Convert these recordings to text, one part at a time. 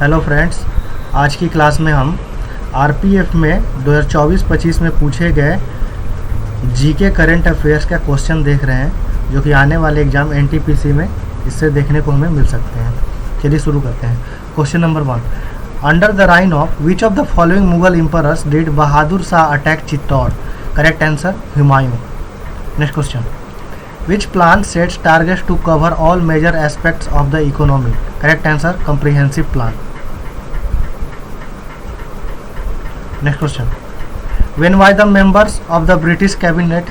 Hello friends, आज की class में हम आरपीएफ में 2024-25 में पूछे गए जीके करंट अफेयर्स का क्वेश्चन देख रहे हैं, जो कि आने वाले एग्जाम एनटीपीसी में इससे देखने को हमें मिल सकते हैं। चलिए शुरू करते हैं। Question number 1, under the reign of which of the following Mughal emperors did Bahadur Shah attack Chittor? Correct answer Humayun. Next question, which plan sets targets to cover all major aspects of the economy? Correct answer, comprehensive plan. Next question, when were the members of the British cabinet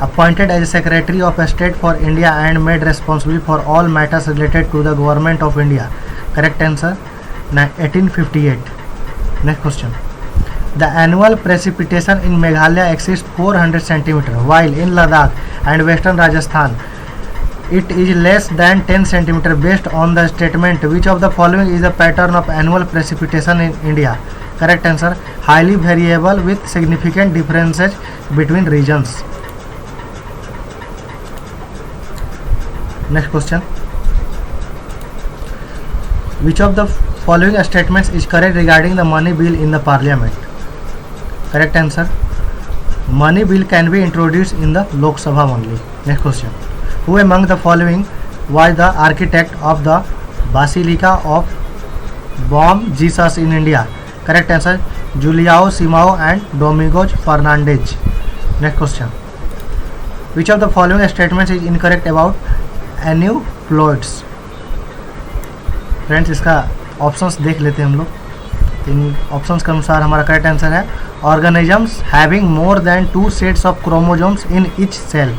appointed as secretary of state for India and made responsible for all matters related to the government of India? Correct answer, 1858. Next question, the annual precipitation in Meghalaya exceeds 400 cm, while in Ladakh and western Rajasthan it is less than 10 cm. Based on the statement, which of the following is the pattern of annual precipitation in India? Correct answer, highly variable with significant differences between regions. Next question, which of the following statements is correct regarding the money bill in the parliament? Correct answer, money bill can be introduced in the Lok Sabha only. Next question, who among the following was the architect of the Basilica of Bom Jesus in India? Correct answer, Julião Simão and Domingos Fernandes. Next question, which of the following statements is incorrect about aneuploids? Friends, इसका options देख लेते हैं हम लोग। इन options के अनुसार हमारा correct answer है organisms having more than 2 sets of chromosomes in each cell.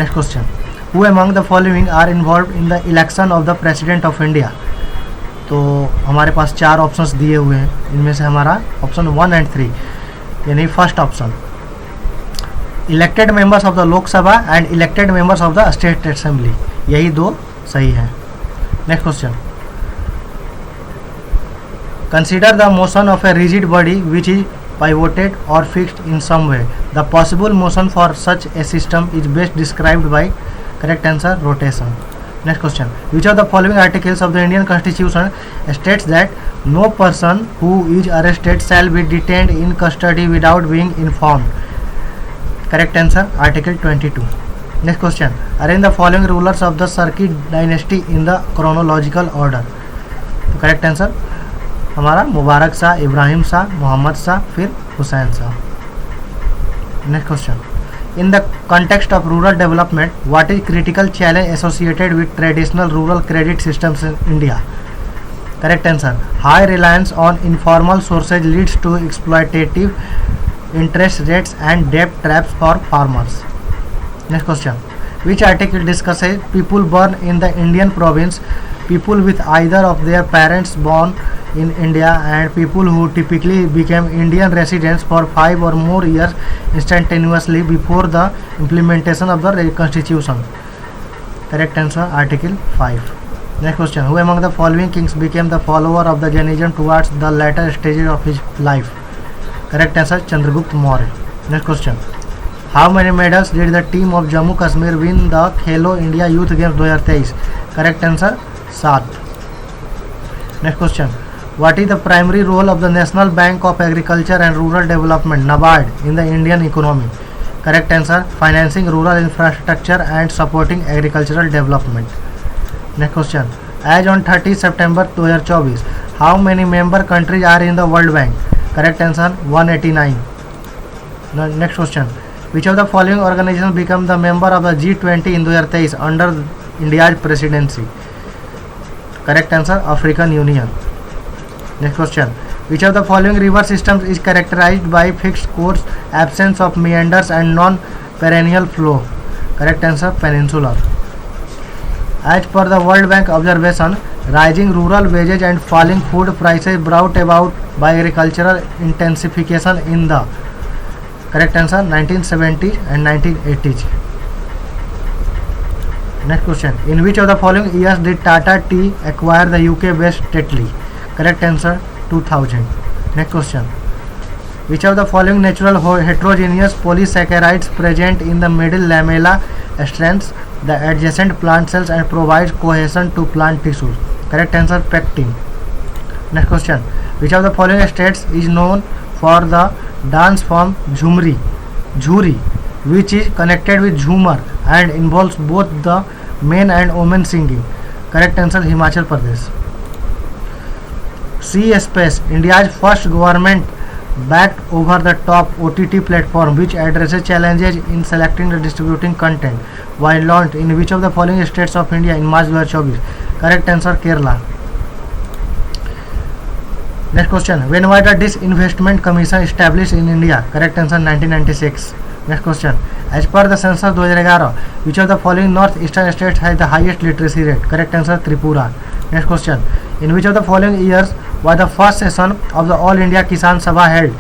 Next question, who among the following are involved in the election of the president of India? तो हमारे पास 4 ऑप्शंस दिए हुए हैं, इनमें से हमारा ऑप्शन 1 एंड 3 यानी first option, elected members of the Lok Sabha and elected members of the state assembly, यही 2 सही है। Next question, consider the motion of a rigid body which is pivoted or fixed in some way. The possible motion for such a system is best described by, correct answer, rotation. Next question, which of the following articles of the Indian Constitution states that no person who is arrested shall be detained in custody without being informed? Correct answer, Article 22. Next question, arrange the following rulers of the Sarki dynasty in the chronological order. तो correct answer हमारा मुबारक शाह, इब्राहिम शाह, मोहम्मद शाह, फिर Hussain Shah. Next question, in the context of rural development, what is critical challenge associated with traditional rural credit systems in India? Correct answer, high reliance on informal sources leads to exploitative interest rates and debt traps for farmers. Next question, which article discusses people born in the Indian province, people with either of their parents born in India, and people who typically became Indian residents for 5 or more years instantaneously before the implementation of the constitution? Correct answer, Article 5. Next question, who among the following kings became the follower of the Jainism towards the latter stages of his life? Correct answer, Chandragupta Maurya. Next question, how many medals did the team of Jammu Kashmir win the Khelo India Youth Games 2023? Correct answer, 7. Next question, what is the primary role of the National Bank of Agriculture and Rural Development (NABARD) in the Indian economy? Correct answer, financing rural infrastructure and supporting agricultural development. Next question, as on 30 September 2024, how many member countries are in the World Bank? Correct answer, 189. Next question, which of the following organizations became the member of the G20 in 2023 under India's presidency? Correct answer, African Union. Next question, which of the following river systems is characterized by fixed course, absence of meanders and non-perennial flow? Correct answer, peninsular. As per the World Bank observation, rising rural wages and falling food prices brought about by agricultural intensification in the, correct answer, 1970s and 1980s. Next question, in which of the following years did Tata Tea acquire the UK-based Tetley? Correct answer, 2000. Next question, which of the following natural heterogeneous polysaccharides present in the middle lamella strands the adjacent plant cells and provides cohesion to plant tissues? Correct answer, pectin. Next question. Which of the following states is known for the dance form Jhuri, which is connected with Jhumar and involves both the men and women singing? Correct answer Himachal Pradesh. C Space, India's first government-backed over-the-top OTT platform which addresses challenges in selecting and distributing content, while launched in which of the following states of India in March 2024? Correct answer Kerala. Next question. When was the Disinvestment Commission established in India? Correct answer 1996. Next question. As per the census 2011, which of the following northeastern states has the highest literacy rate? Correct answer Tripura. Next question. In which of the following years was the first session of the All India Kisan Sabha held?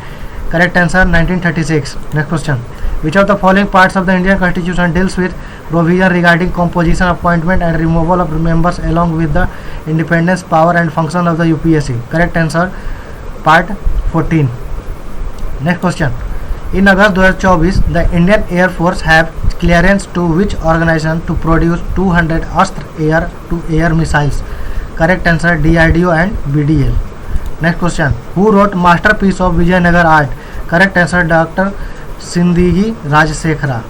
Correct answer 1936. Next question. Which of the following parts of the Indian Constitution deals with provision regarding composition, appointment and removal of members along with the independence, power and function of the UPSC? Correct answer part 14. Next question. In August 2024, the Indian Air Force have clearance to which organization to produce 200 Astra air-to-air missiles? Correct answer DRDO and BDL. Next question. Who wrote Masterpiece of Vijayanagar Art? Correct answer Dr. Sindhigi Rajsekhara.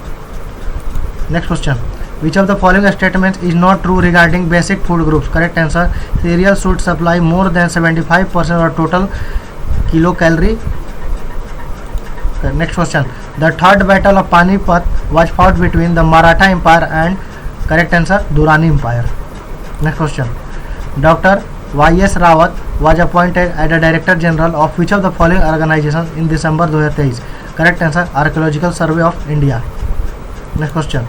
Next question. Which of the following statements is not true regarding basic food groups? Correct answer cereals should supply more than 75% of total kilocalorie. Next question. The third battle of Panipat was fought between the Maratha Empire and correct answer Durrani Empire. Next question. Dr. Y.S. Rawat was appointed as the Director General of which of the following organizations in December 2023? Correct answer Archaeological Survey of India. Next question.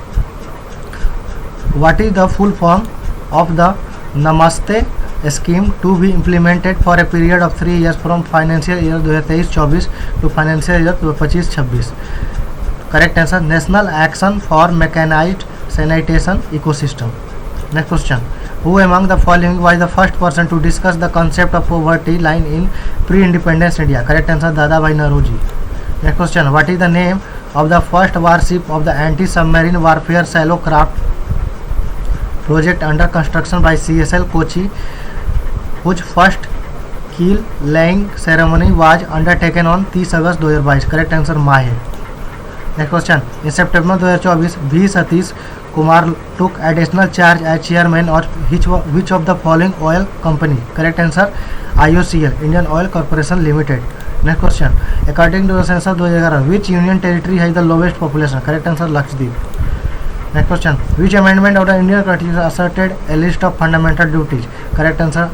What is the full form of the Namaste scheme to be implemented for a period of 3 years from financial year 2023-24 to financial year 2025-26? Correct answer National Action for Mechanized Sanitation Ecosystem. Next question. Who among the following was the first person to discuss the concept of poverty line in pre-independence India? Correct answer Dadabhai Naoroji. Next question. What is the name of the first warship of the anti-submarine warfare shallow craft project under construction by CSL Kochi, whose first keel laying ceremony was undertaken on 30 August 2022? Correct answer Mahe. Next question. In September 2024, V. Satish Kumar took additional charge as chairman of which of the following oil company? Correct answer IOCL, Indian Oil Corporation Limited. Next question. According to the census 2011, which union territory has the lowest population? Correct answer Lakshadweep. Next question. Which amendment of the Indian Constitution asserted a list of fundamental duties? Correct answer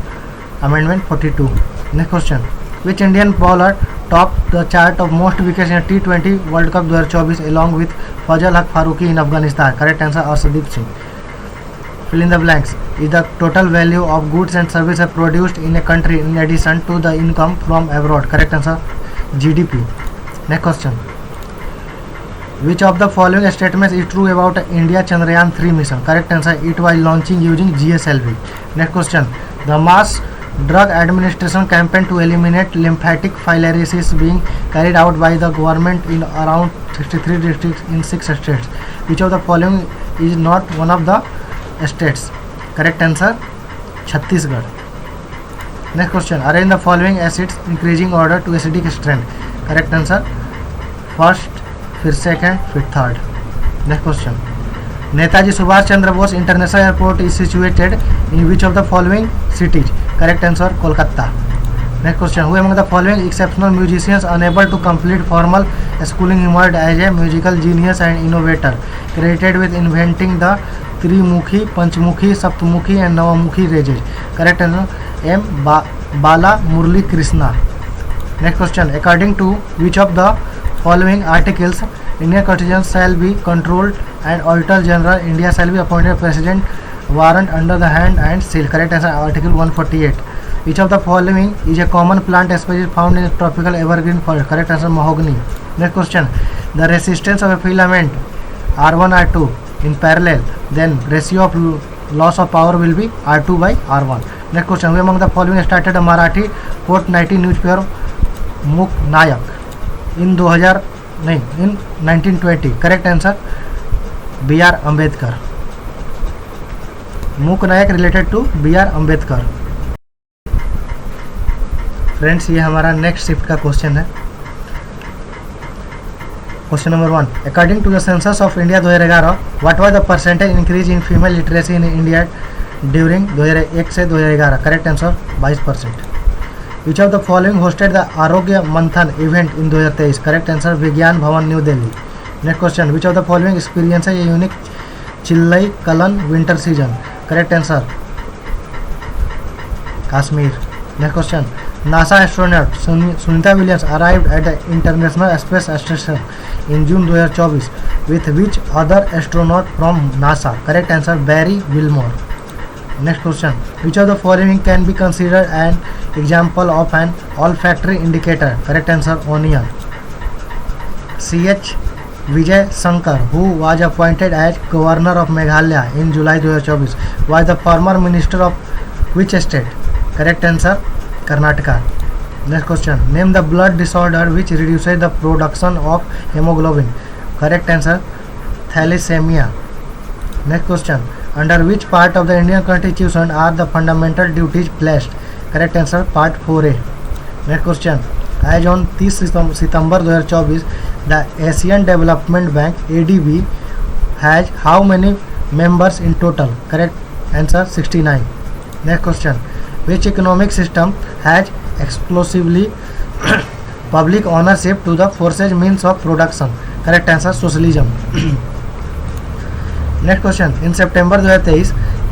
Amendment 42. Next question. Which Indian bowler topped the chart of most wickets in T20 World Cup 2024 along with Fazal Haq Farooqi in Afghanistan? Correct answer Arshdeep Singh. Fill in the blanks. Is the total value of goods and services produced in a country in addition to the income from abroad? Correct answer GDP. Next question. Which of the following statements is true about India Chandrayaan 3 mission? Correct answer it was launching using GSLV. Next question. The mass drug administration campaign to eliminate lymphatic filariasis being carried out by the government in around 63 districts in 6 states. Which of the following is not one of the states? Correct answer Chhattisgarh. Next question. Arrange the following acids increasing order to acidic strength. Correct answer first, फिर second, फिर third. Next question. Netaji Subhash Chandra Bose International Airport is situated in which of the following cities? Correct answer Kolkata. Next question. Who among the following exceptional musicians unable to complete formal schooling emerged as a musical genius and innovator, credited with inventing the Trimukhi, Panchmukhi, Saptamukhi and Navamukhi rages? Correct answer M. Bala Murli Krishna. Next question. According to which of the following articles Indian Constitution shall be controlled and Auditor General India shall be appointed President warrant under the hand and seal? Correct answer Article 148. Which of the following is a common plant species found in tropical evergreen forest? Correct answer mahogany. Next question. The resistance of a filament R1 R2 in parallel, then ratio of loss of power will be R2 by R1. Next question. Who among the following started a Marathi fortnightly newspaper Muk Nayak in 1920? Correct answer B.R. Ambedkar. Muk Nayak related to B.R. Ambedkar. Friends ये हमारा next shift का question है। Question number 1, according to the census of India 2011 what was the percentage increase in female literacy in India during 2001 से 2011? Correct answer 22%। Which of the following hosted the Arogya Manthan event in 2023? Correct answer Vigyan Bhavan New Delhi. Next question, which of the following experience है unique Chillai Kalan winter season? Correct answer Kashmir. Next question, NASA astronaut Sunita Williams arrived at the international space station in June 2024 with which other astronaut from NASA? Correct answer Barry Wilmore. Next question, which of the following can be considered an example of an olfactory indicator? Correct answer onion. C.H. Vijay Shankar, who was appointed as governor of Meghalaya in July 2024, was the former minister of which state? Correct answer Karnataka. Next question, name the blood disorder which reduces the production of hemoglobin? Correct answer thalassemia. Next question, under which part of the Indian Constitution are the fundamental duties placed? Correct answer part 4A. Next question, as on 30 September 2024 the Asian Development Bank ADB has how many members in total? Correct answer 69. Next question, which economic system has exclusively public ownership to the forces means of production? Correct answer socialism. Next question, in September 2023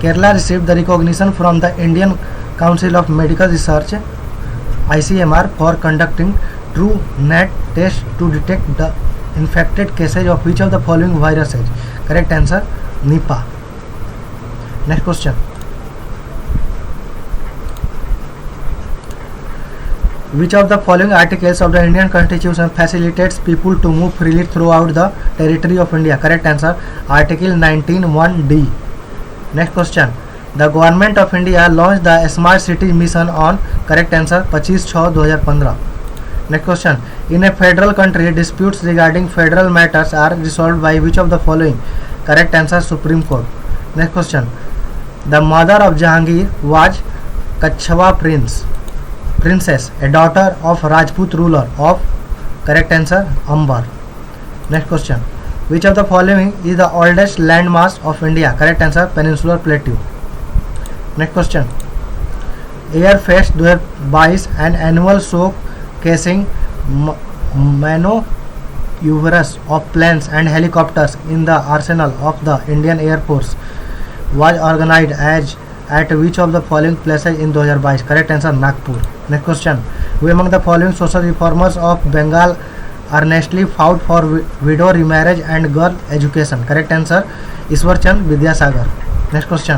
Kerala received the recognition from the Indian Council of Medical Research ICMR for conducting true net test to detect the infected cases of which of the following viruses? Correct answer Nipah. Next question, which of the following articles of the Indian Constitution facilitates people to move freely throughout the territory of India? Correct answer Article 19(1)(d). Next question, the Government of India launched the Smart City Mission on? Correct answer 25/6/2015. Next question, in a federal country disputes regarding federal matters are resolved by which of the following? Correct answer Supreme Court. Next question, the mother of Jahangir was Kachhwa Princess, a daughter of Rajput ruler of? Correct answer Ambar. Next question, which of the following is the oldest landmass of India? Correct answer Peninsular Plateau. Next question, Airfest 2022 an annual showcasing maneuvers of planes and helicopters in the arsenal of the Indian Air Force was organized at which of the following places in 2022? Correct answer Nagpur. Next question, who among the following social reformers of Bengal earnestly fought for widow remarriage and girl education? Correct answer Ishwar Chand Vidyasagar. Next question,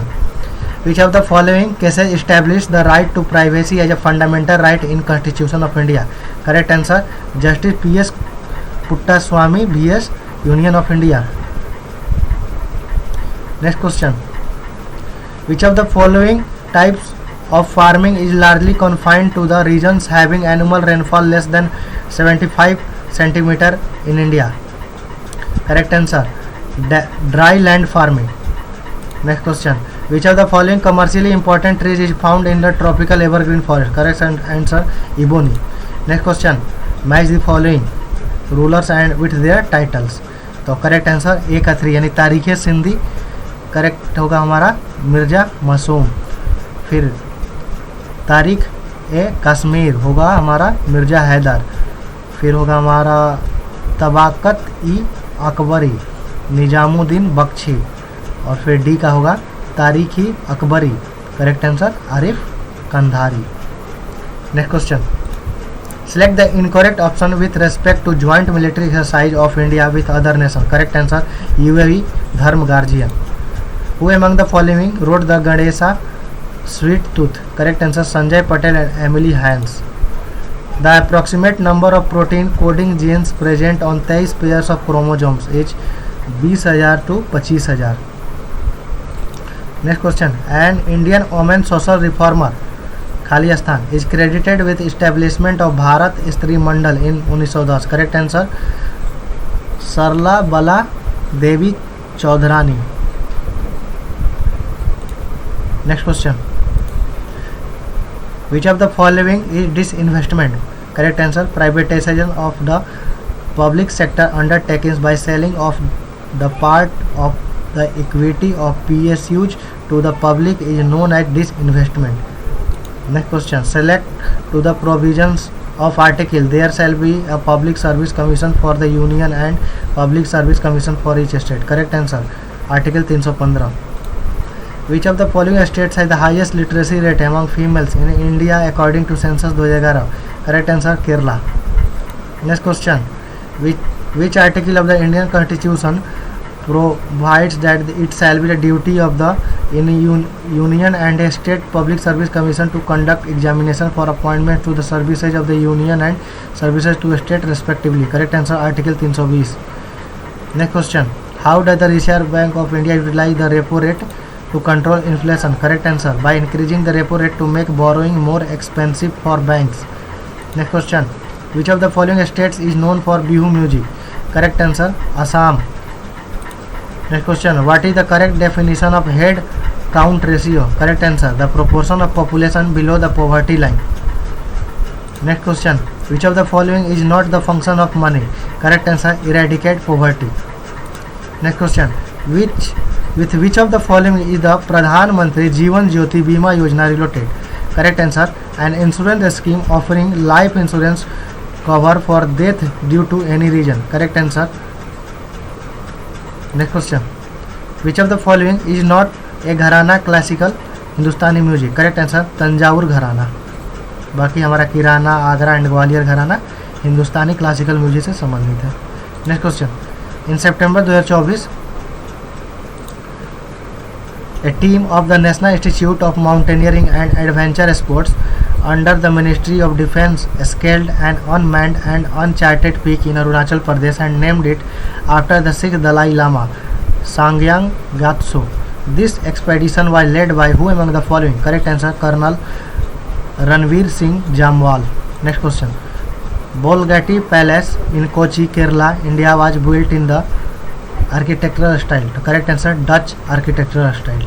which of the following cases established the right to privacy as a fundamental right in Constitution of India? Correct answer Justice P.S. Puttaswamy vs Union of India. Next question, which of the following types of farming is largely confined to the regions having annual rainfall less than 75 cm in India? Correct answer dry land farming. Next question, which of the following commercially important trees is found in the tropical evergreen forest? Correct answer ebony. Next question, match the following rulers and with their titles. तो correct answer 1 का 3 यानी तारीख Sindhi correct होगा हमारा मिर्जा मासूम। फिर तारीख ए कश्मीर होगा हमारा मिर्जा हैदर। फिर होगा हमारा तबाकत ई अकबरी निजामुद्दीन बख्शी। और फिर डी का होगा Tarikh e Akbari correct answer Arif Qandhari. Next question, select the incorrect option with respect to joint military exercise of India with other nations. Correct answer UAE Dharm Guardian. Who among the following wrote the Ganesha Sweet Tooth? Correct answer Sanjay Patel and Emily Hines. The approximate number of protein coding genes present on 23 pairs of chromosomes is 20,000 to 25,000. Next question, an Indian woman social reformer खाली स्थान is credited with establishment of Bharat Stri Mandal in 1910. Correct answer Sarla Bala Devi Chaudhrani. Next question, which of the following is disinvestment? Correct answer privatisation of the public sector undertakings by selling of the part of the equity of PSUs to the public is known as disinvestment. Next question. Select to the provisions of article. There shall be a public service commission for the union and public service commission for each state. Correct answer article 315. Which of the following states has the highest literacy rate among females in India according to census 2011? Correct answer Kerala. Next question. Which article of the Indian Constitution provides that it shall be the duty of the union and a state public service commission to conduct examination for appointment to the services of the union and services to a state respectively? Correct answer article 320. Next question. How does the Reserve Bank of India utilize the repo rate to control inflation? Correct answer by increasing the repo rate to make borrowing more expensive for banks. Next question. Which of the following states is known for Bihu music? Correct answer Assam. Next question. What is the correct definition of head count ratio? Correct answer the proportion of population below the poverty line. Next question. Which of the following is not the function of money? Correct answer eradicate poverty. Next question. With which of the following is the Pradhan Mantri Jeevan Jyoti Bima Yojana related? Correct answer an insurance scheme offering life insurance cover for death due to any reason. Correct answer. Next question. Which of the following is not a घराना classical हिंदुस्तानी music? Correct answer Thanjavur घराना. बाकी हमारा किराना, Agra and Gwalior घराना हिंदुस्तानी classical music से संबंधित है. Next question. In September 2024 a team of the National Institute of Mountaineering and Adventure Sports under the Ministry of Defence scaled an unmanned and uncharted peak in Arunachal Pradesh and named it after the Sikh Dalai Lama, Sangyang Gatso. This expedition was led by who among the following? Correct answer Colonel Ranveer Singh Jamwal. Next question. Bolgatti Palace in Kochi, Kerala, India was built in the architectural style. Correct answer Dutch architectural style.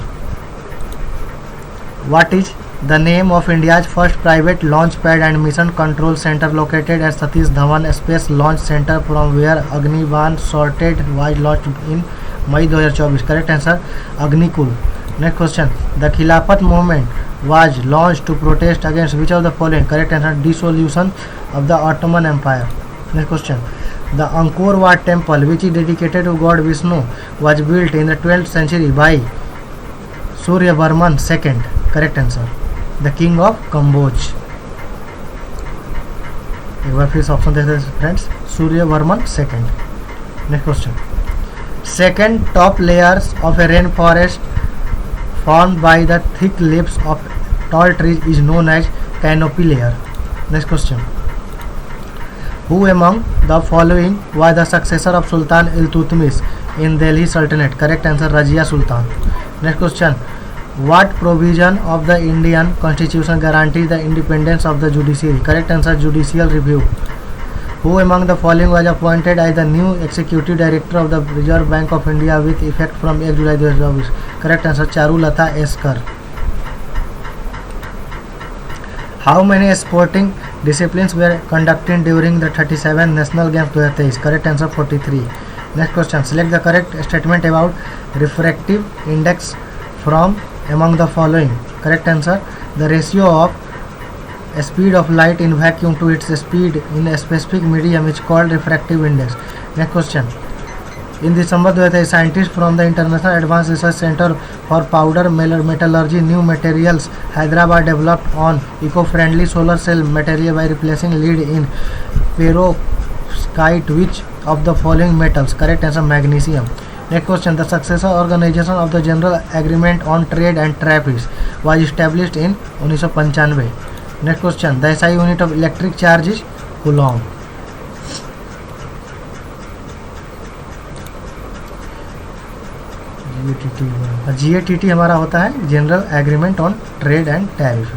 What is the name of India's first private launch pad and mission control center located at Satish Dhawan Space Launch Center from where Agni-1 sorted was launched in May 2024? Correct answer Agnikul. Next question. The Khilafat movement was launched to protest against which of the following? Correct answer dissolution of the Ottoman Empire. Next question. The Angkor Wat temple, which is dedicated to God Vishnu, was built in the 12th century by Suryavarman II. Correct answer the king of Cambodge. एक बार फिर से option देखते हैं friends. Suryavarman second. Next question. Second top layers of A rain forest formed by the thick leaves of tall trees is known as canopy layer. Next question. Who among the following was the successor of Sultan Iltutmish in Delhi Sultanate? Correct answer Razia Sultan. Next question. What provision of the Indian Constitution guarantees the independence of the judiciary? Correct answer Judicial Review. Who among the following was appointed as the new Executive Director of the Reserve Bank of India with effect from 1 July 2024? Correct answer Charulata Eskar. How many sporting disciplines were conducted during the 37 National Games 2023? Correct answer 43. Next question. Select the correct statement about refractive index from among the following. Correct answer the ratio of speed of light in vacuum to its speed in a specific medium is called refractive index. Next question. In December 2023, scientists from the International Advanced Research Center for Powder Metallurgy New Materials Hyderabad developed on eco-friendly solar cell material by replacing lead in perovskite which of the following metals? Correct answer magnesium. Next question. The successor organization of the General Agreement on Trade and Tariffs was established in 1995. Next question. The SI unit of electric charge is Coulomb. GATT हमारा होता है general agreement on trade and tariff,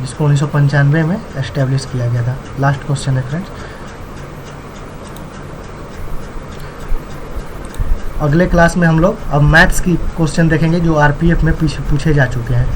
जिसको 1995 में establish किया गया था. Last question है friends. अगले क्लास में हम लोग अब मैथ्स की क्वेश्चन देखेंगे जो आरपीएफ में पूछे जा चुके हैं.